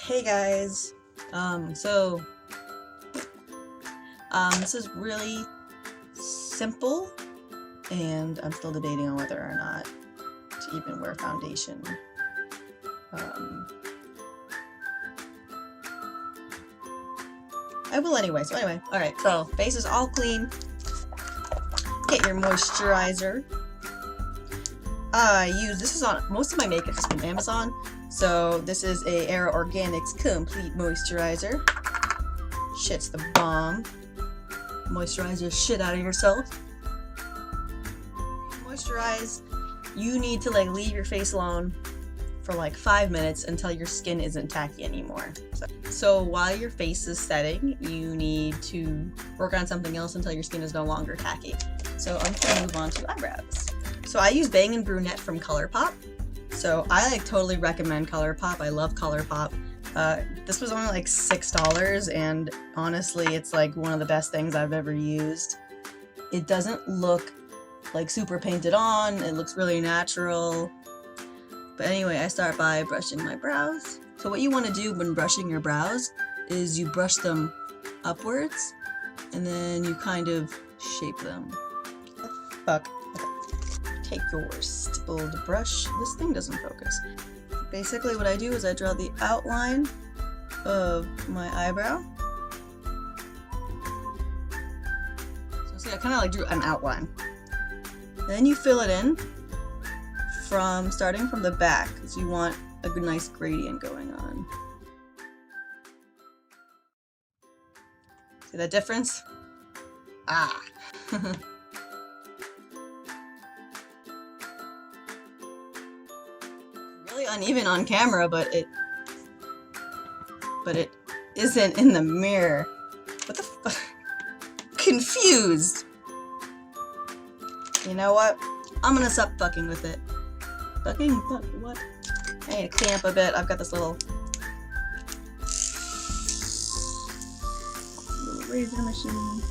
Hey guys, this is really simple, and I'm still debating on whether or not to even wear foundation. I will anyway, alright, so face is all clean. Get your moisturizer. This is on, most of my makeup is from Amazon, so this is a Era Organics Complete Moisturizer. Shit's the bomb. Moisturize your shit out of yourself. Moisturize, you need to leave your face alone for 5 minutes until your skin isn't tacky anymore. So while your face is setting, you need to work on something else until your skin is no longer tacky. So I'm gonna move on to eyebrows. So I use Bangin Brunette from ColourPop. So I totally recommend ColourPop. I love ColourPop. This was only $6, and honestly it's one of the best things I've ever used. It doesn't look super painted on, it looks really natural. But anyway, I start by brushing my brows. So what you want to do when brushing your brows is you brush them upwards and then you kind of shape them. Fuck. Okay. Take your stippled brush. This thing doesn't focus. Basically what I do is I draw the outline of my eyebrow. So see, I kind of drew an outline. Then you fill it in starting from the back, because you want a good nice gradient going on. See that difference? Ah! Really uneven on camera, but it isn't in the mirror. What the fuck? Confused! You know what? I'm gonna stop fucking with it. Fuck, what? I need to clean up a bit. I've got this little razor machine.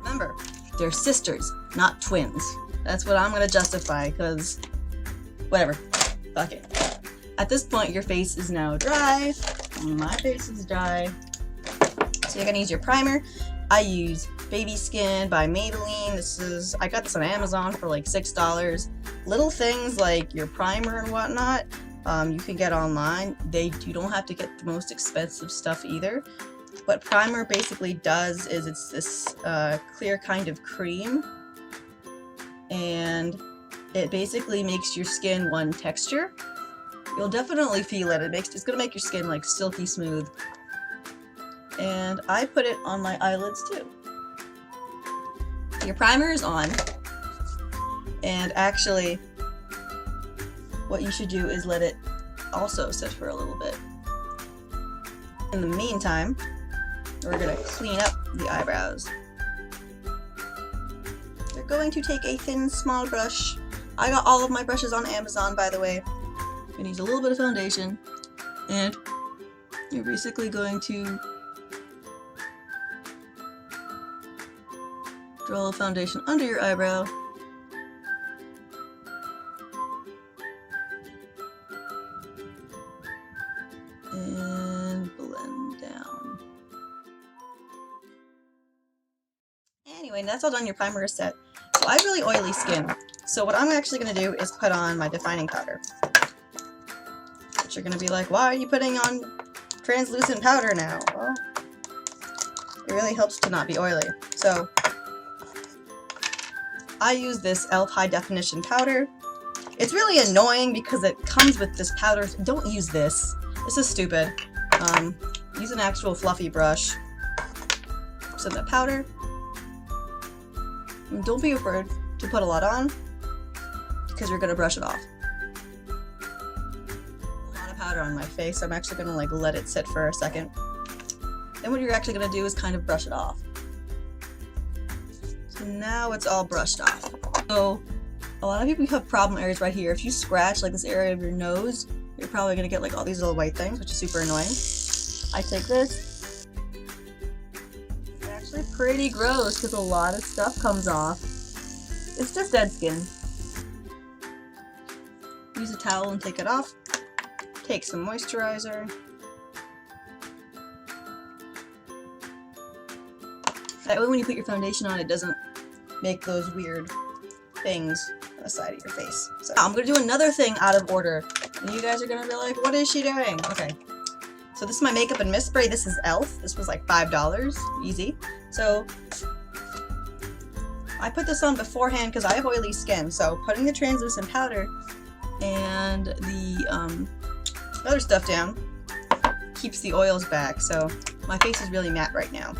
Remember, they're sisters, not twins. That's what I'm gonna justify, because whatever. Fuck it. At this point, your face is now dry. My face is dry. So you're gonna use your primer. I use Baby Skin by Maybelline. I got this on Amazon for $6. Little things like your primer and whatnot, you can get online. You don't have to get the most expensive stuff either. What primer basically does is it's this clear kind of cream, and it basically makes your skin one texture. You'll definitely feel it. It's gonna make your skin silky smooth. And I put it on my eyelids too. Your primer is on, and actually what you should do is let it also sit for a little bit. In the meantime, we're gonna clean up the eyebrows. You're going to take a thin, small brush. I got all of my brushes on Amazon, by the way. You're gonna use a little bit of foundation, and you're basically going to draw a foundation under your eyebrow. And blend down. Anyway, that's all done. Your primer is set. So I have really oily skin. So what I'm actually going to do is put on my defining powder. But you're going to be like, why are you putting on translucent powder now? Well, it really helps to not be oily. So I use this e.l.f. high definition powder. It's really annoying because it comes with this powder. Don't use this. This is stupid. Use an actual fluffy brush. Some of the powder. And don't be afraid to put a lot on, because you're gonna brush it off. A lot of powder on my face. I'm actually gonna let it sit for a second. Then what you're actually gonna do is kind of brush it off. So now it's all brushed off. So a lot of people have problem areas right here. If you scratch this area of your nose, you're probably gonna get all these little white things, which is super annoying. I take this. It's actually pretty gross because a lot of stuff comes off. It's just dead skin. Use a towel and take it off. Take some moisturizer. That way when you put your foundation on, it doesn't make those weird things on the side of your face. So I'm gonna do another thing out of order. And you guys are gonna be like, what is she doing? Okay. So this is my makeup and mist spray. This is e.l.f. This was like $5. Easy. So I put this on beforehand because I have oily skin. So putting the translucent powder and the other stuff down keeps the oils back. So my face is really matte right now.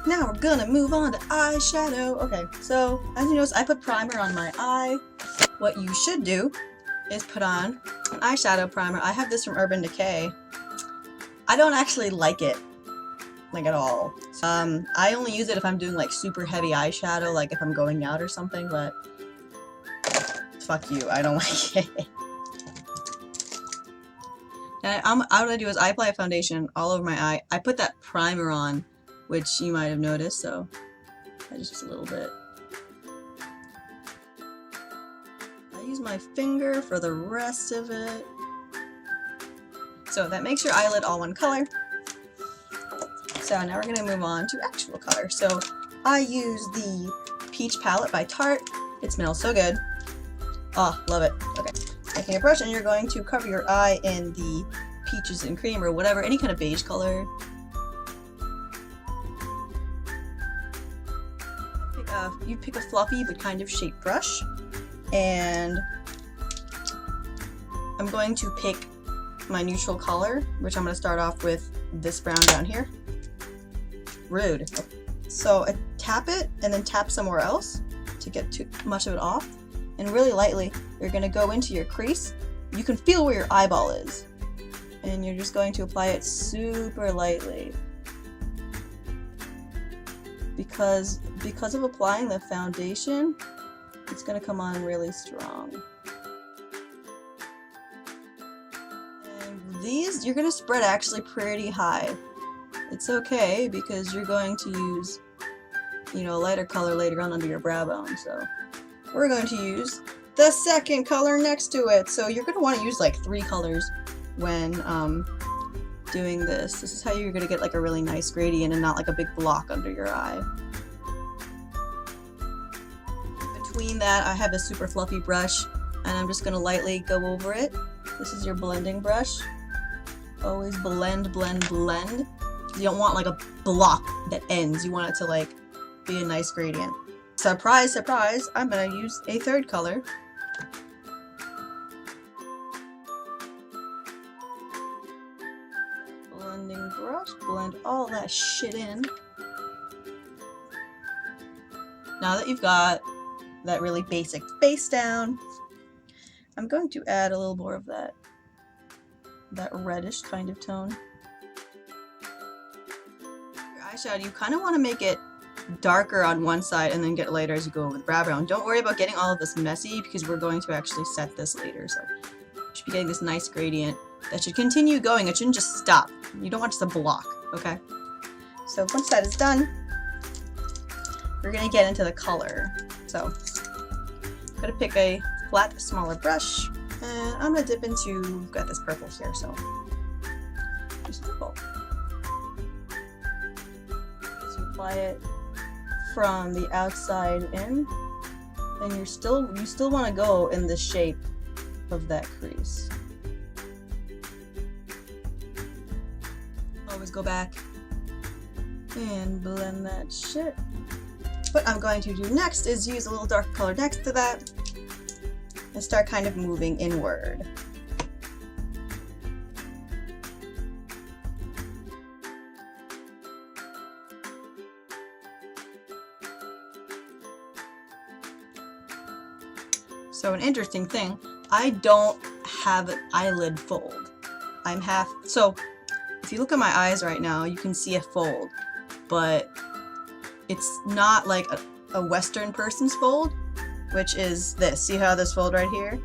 Now we're gonna move on to eyeshadow. Okay, so as you notice, I put primer on my eye. What you should do is put on an eyeshadow primer. I have this from Urban Decay. I don't actually like it, like at all. I only use it if I'm doing like super heavy eyeshadow, like if I'm going out or something, but fuck you, I don't like it. And what I do is I apply a foundation all over my eye. I put that primer on, which you might have noticed, so just a little bit. I use my finger for the rest of it. So that makes your eyelid all one color. So now we're going to move on to actual color. So I use the Peach palette by Tarte. It smells so good. Oh, love it. Okay. Taking a brush, and you're going to cover your eye in the peaches and cream or whatever, any kind of beige color. You pick a fluffy but kind of shaped brush, and I'm going to pick my neutral color, which I'm going to start off with this brown down here. Rude. So I tap it and then tap somewhere else to get too much of it off, and really lightly you're going to go into your crease. You can feel where your eyeball is, and you're just going to apply it super lightly. Because of applying the foundation, it's going to come on really strong. And these, you're going to spread actually pretty high. It's okay because you're going to use, you know, a lighter color later on under your brow bone. So we're going to use the second color next to it. So you're going to want to use like 3 colors when doing this. This is how you're going to get like a really nice gradient and not like a big block under your eye. Between that, I have a super fluffy brush, and I'm just going to lightly go over it. This is your blending brush. Always blend, blend, blend. You don't want like a block that ends. You want it to like be a nice gradient. Surprise, surprise, I'm going to use a 3rd color. Blending brush, blend all that shit in. Now that you've got that really basic base down, I'm going to add a little more of that reddish kind of tone. Your eyeshadow, you kind of want to make it darker on one side and then get lighter as you go over the brow bone. Don't worry about getting all of this messy because we're going to actually set this later. So you should be getting this nice gradient that should continue going. It shouldn't just stop. You don't want just a block, okay? So once that is done, we're going to get into the color. So I'm going to pick a flat, smaller brush, and I'm going to dip into, I've got this purple here, so use purple. So apply it from the outside in, and you still want to go in the shape of that crease. Always go back and blend that shit. What I'm going to do next is use a little dark color next to that and start kind of moving inward. So an interesting thing, I don't have an eyelid fold. I'm half, so if you look at my eyes right now, you can see a fold, but it's not like a Western person's fold, which is this. See how this fold right here?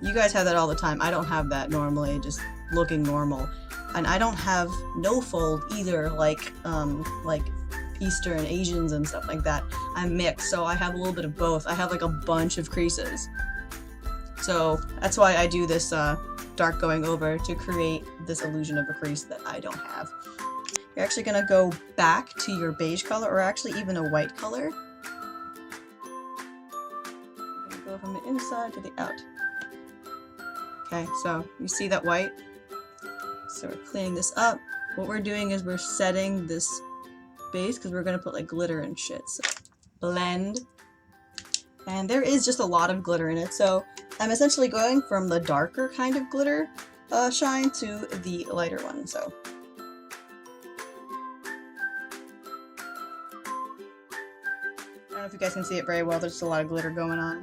You guys have that all the time. I don't have that normally, just looking normal. And I don't have no fold either, like Eastern Asians and stuff like that. I'm mixed, so I have a little bit of both. I have like a bunch of creases. So that's why I do this dark going over, to create this illusion of a crease that I don't have. You're actually gonna go back to your beige color, or actually even a white color. You're gonna go from the inside to the out. Okay, so you see that white? So we're cleaning this up. What we're doing is we're setting this base because we're gonna put like glitter and shit. So blend. And there is just a lot of glitter in it, so I'm essentially going from the darker kind of glitter shine to the lighter one, so. I don't know if you guys can see it very well, there's just a lot of glitter going on.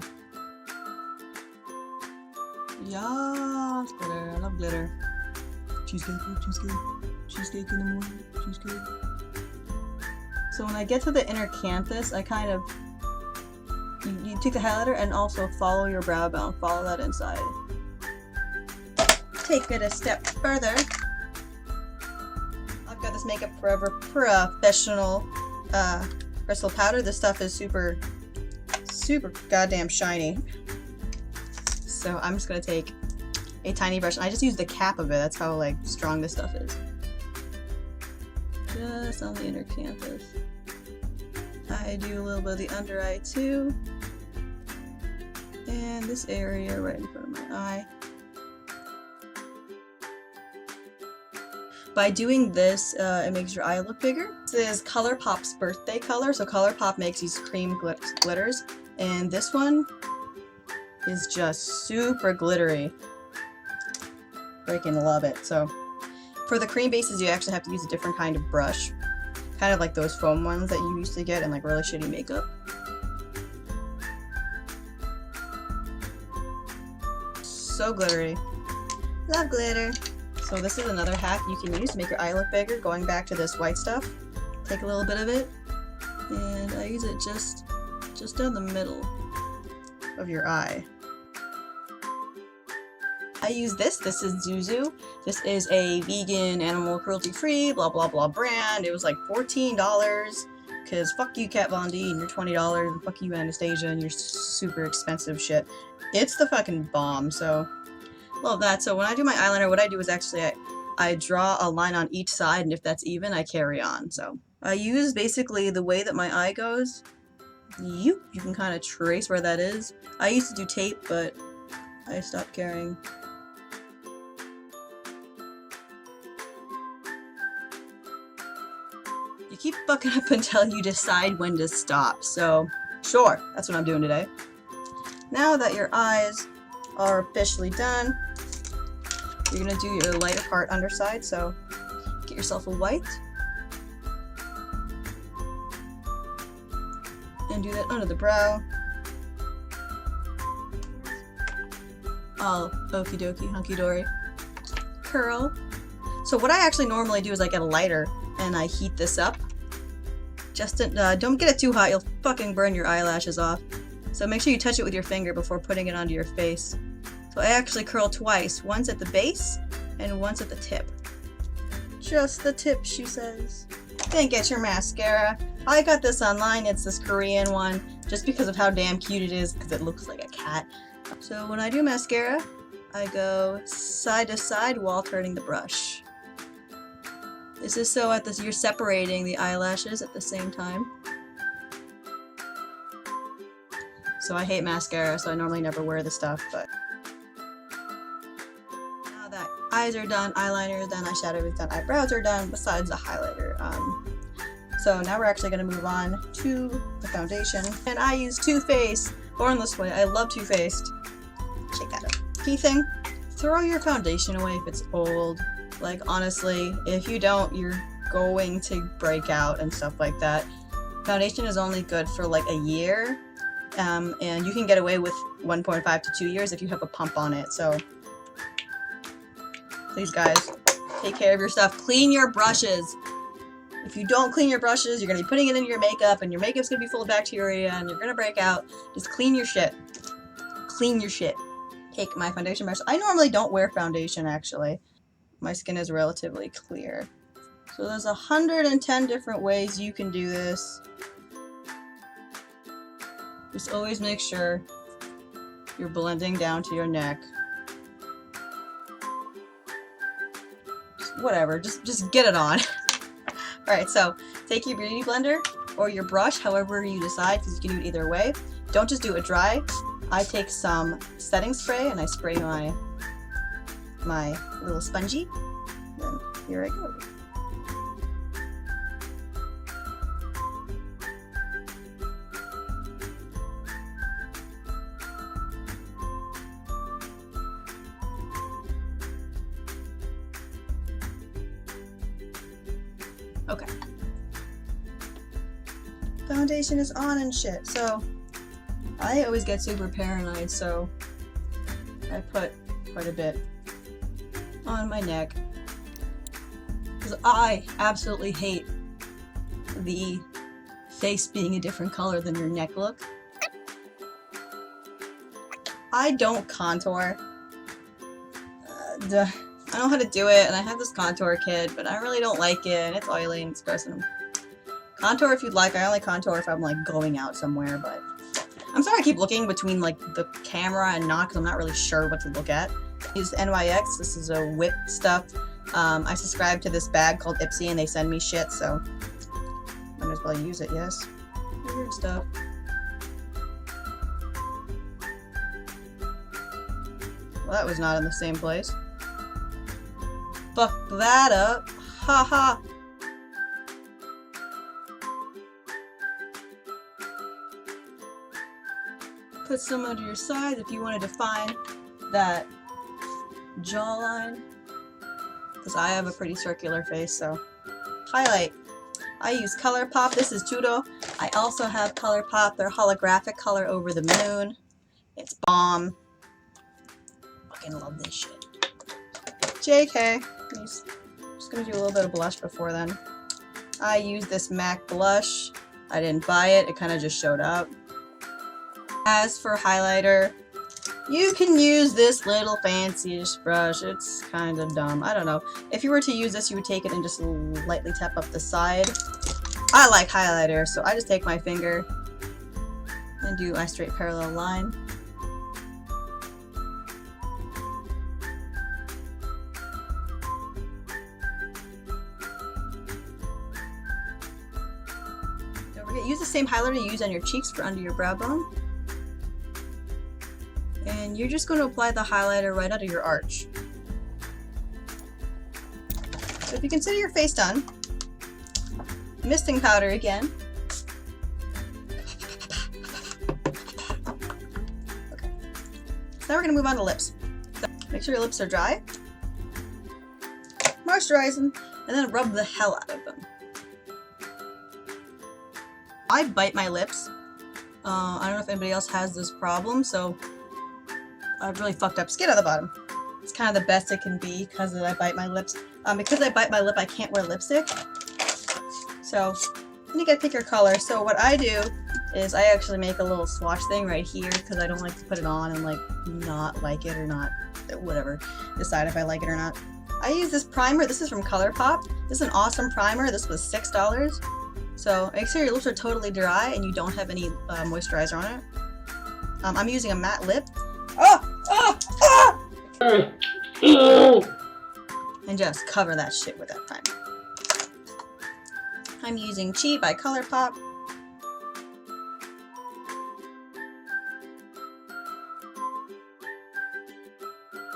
Yeah, glitter, I love glitter. Cheesecake, cheesecake, cheesecake in the morning, cheesecake. So when I get to the inner canthus, I kind of, you take the highlighter and also follow your brow bone, follow that inside. Take it a step further. I've got this Makeup Forever Professional crystal powder. This stuff is super goddamn shiny. So I'm just gonna take a tiny brush, and I just use the cap of it. That's how like strong this stuff is. Just on the inner canthus. I do a little bit of the under eye too. And this area right in front of my eye. By doing this, it makes your eye look bigger. This is ColourPop's birthday color. So ColourPop makes these cream glitters. And this one is just super glittery. Freaking love it. So for the cream bases, you actually have to use a different kind of brush. Kind of like those foam ones that you used to get in like really shitty makeup. So glittery. Love glitter. So this is another hack you can use to make your eye look bigger. Going back to this white stuff, take a little bit of it, and I use it just down the middle of your eye. I use this. This is ZUZU. This is a vegan, animal cruelty-free, blah blah blah brand. It was like $14. Cause fuck you, Kat Von D, and you're $20, and fuck you, Anastasia, and your super expensive shit. It's the fucking bomb. So love that. So when I do my eyeliner, what I do is actually I draw a line on each side, and if that's even, I carry on. So I use basically the way that my eye goes. You can kind of trace where that is. I used to do tape, but I stopped carrying. You keep fucking up until you decide when to stop. So sure, that's what I'm doing today. Now that your eyes are officially done, you're gonna do your lighter part underside. So get yourself a white and do that under the brow. All okie dokie, hunky dory. Curl. So what I actually normally do is I get a lighter and I heat this up. Just don't get it too hot, you'll fucking burn your eyelashes off. So make sure you touch it with your finger before putting it onto your face. So I actually curl twice, once at the base and once at the tip. Just the tip, she says. Then get your mascara. I got this online, it's this Korean one, just because of how damn cute it is, because it looks like a cat. So when I do mascara, I go side to side while turning the brush. This is so you're separating the eyelashes at the same time. So I hate mascara, so I normally never wear the stuff, but now that eyes are done, eyeliner is done, eyeshadow is done, eyebrows are done, besides the highlighter. So now we're actually going to move on to the foundation. And I use Too Faced, Born This Way. I love Too Faced. Check that out. Key thing, throw your foundation away if it's old. Like honestly, if you don't, you're going to break out and stuff like that. Foundation is only good for like a year, and you can get away with 1.5 to 2 years if you have a pump on it. So please guys, take care of your stuff. Clean your brushes. If you don't clean your brushes, you're going to be putting it into your makeup, and your makeup's going to be full of bacteria, and you're going to break out. Just clean your shit. Clean your shit. Take my foundation brush. I normally don't wear foundation, actually. My skin is relatively clear. So there's 110 different ways you can do this. Just always make sure you're blending down to your neck. Whatever, just get it on. Alright, so take your beauty blender or your brush, however you decide, because you can do it either way. Don't just do it dry. I take some setting spray and I spray my little spongy. Then here I go. Okay. Foundation is on and shit. So I always get super paranoid, so I put quite a bit on my neck because I absolutely hate the face being a different color than your neck look. I don't contour. I know how to do it, and I have this contour kit, but I really don't like it, and it's oily and it's gross. And contour if you'd like. I only contour if I'm like going out somewhere, but I'm sorry I keep looking between like the camera and not, because I'm not really sure what to look at. I use NYX. This is a whip stuff. I subscribe to this bag called Ipsy, and they send me shit, so I might as well use it. Yes, weird stuff. Well, that was not in the same place. Fuck that up. Haha. Put some under your sides if you want to define that jawline. Because I have a pretty circular face, so. Highlight. I use ColourPop. This is churro. I also have ColourPop. They're holographic color over the moon. It's bomb. Fucking love this shit. JK. I'm just gonna do a little bit of blush before then. I use this MAC blush. I didn't buy it, it kind of just showed up. As for highlighter, you can use this little fancy-ish brush. It's kind of dumb. I don't know. If you were to use this, you would take it and just lightly tap up the side. I like highlighter, so I just take my finger and do my straight parallel line. Use the same highlighter you use on your cheeks for under your brow bone. And you're just going to apply the highlighter right under your arch. So if you consider your face done, misting powder again. Okay. So now we're going to move on to lips. So make sure your lips are dry. Moisturize them, and then rub the hell out of them. I bite my lips. I don't know if anybody else has this problem, so I have really fucked up skin at the bottom. It's kind of the best it can be because I bite my lips. Because I bite my lip, I can't wear lipstick. So you gotta pick your color. So what I do is I actually make a little swatch thing right here because I don't like to put it on and like not like it or not, whatever, decide if I like it or not. I use this primer. This is from ColourPop. This is an awesome primer. This was $6. So make sure your lips are totally dry and you don't have any moisturizer on it. I'm using a matte lip. And just cover that shit with that primer. I'm using Chi by ColourPop.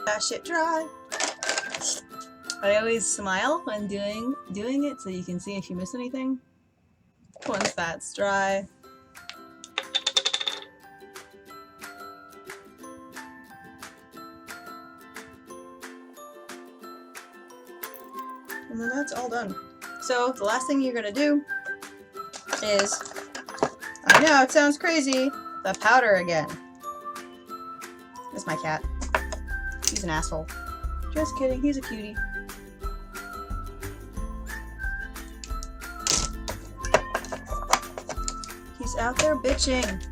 That shit dry. I always smile when doing it so you can see if you miss anything. Once that's dry. And then that's all done. So the last thing you're gonna do is, I know it sounds crazy, the powder again. That's my cat. He's an asshole. Just kidding, he's a cutie. He's out there bitching.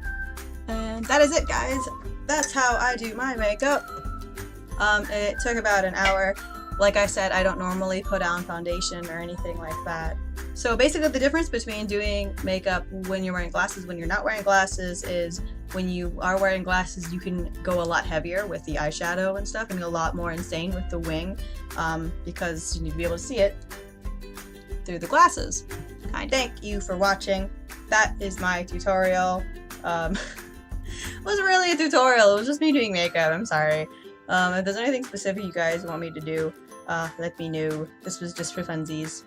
And that is it, guys. That's how I do my makeup. It took about an hour. Like I said, I don't normally put on foundation or anything like that. So basically the difference between doing makeup when you're wearing glasses, when you're not wearing glasses, is when you are wearing glasses, you can go a lot heavier with the eyeshadow and stuff, and a lot more insane with the wing, because you need to be able to see it through the glasses. Thank you for watching. That is my tutorial. It wasn't really a tutorial, it was just me doing makeup. I'm sorry. If there's anything specific you guys want me to do, let me know. This was just for funsies.